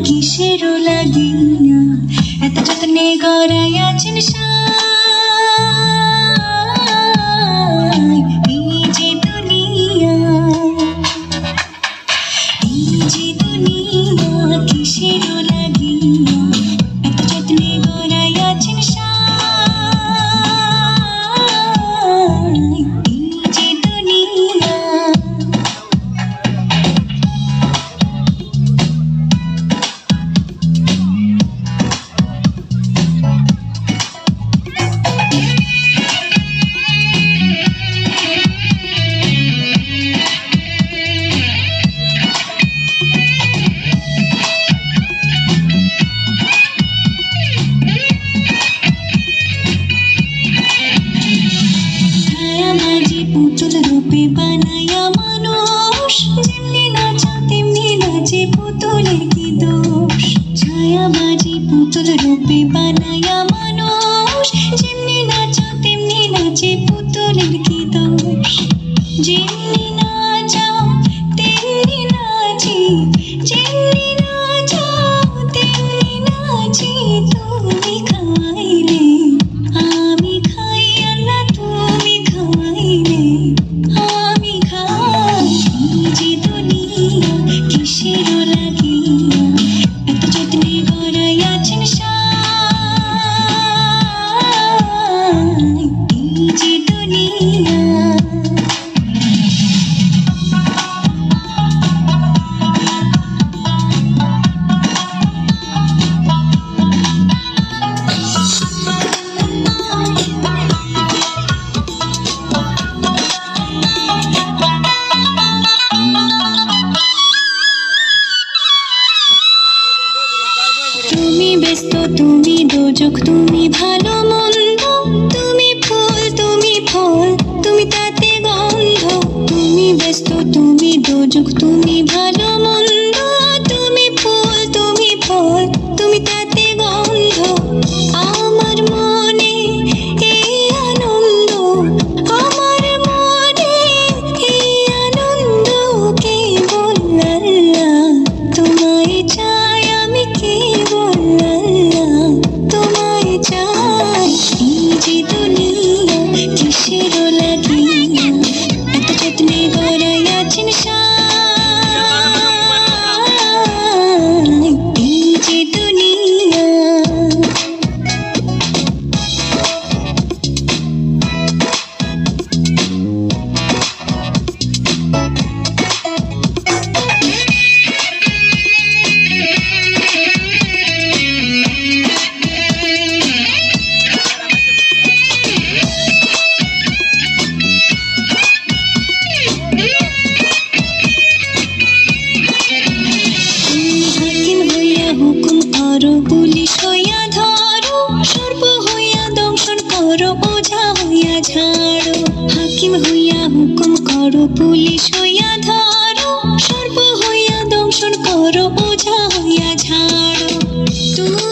কিসের লাগিয়া এত যত্নে গড়াইয়াছেন এই যে দুনিয়া কিসের লাগিয়া এত যত্নে গড়াইয়াছেন এই যে দুনিয়া পুতুল রূপে বানায়া মানুষ যেমনি নাচা তেমনি নাচে পুতুলের কি দোষ ছায়াবাজি পুতুল রূপে বানায়া মানুষ যেমনি নাচা তেমনি নাচে পুতুলের কি দোষ যেমনি নাচাও তেমনি নাচি যেমনি নাচাও তেমনি নাচি তুমি খাইলে আমি খাই আল্লাহ তুমি খাইলে আমি খাই যে দুনিয়া কিসের লাগিয়া এত যত্নে গড়াইয়াছেন এই যে দুনিয়া তুমি ব্যস্ত তুমি দোজক তুমি ভালো মন্দ তুমি ফুল তুমি ফল তুমি তাতে গন্ধ তুমি ব্যস্ত তুমি দোজক তুমি ভালো মন্দ তুমি ফুল তুমি ফল তুমি তাতে গন্ধ আমার মনে এই আনন্দ আমার মনে এই আনন্দ কেবল আল্লাহ তোমায় চাই আমি কেবল তোমায় চাই এই যে দুনিয়া কিসের লাগিয়া এত যত্নে গড়াইয়াছেন এই যে দুনিয়া পুলিশ হইয়া ধরো সর্প হইয়া দংশন করো ওঝা হইয়া ঝাড়ো হাকিম হইয়া হুকুম করো পুলিশ হইয়া ধরো সর্প হইয়া দংশন করো ওঝা হইয়া ঝাড়ো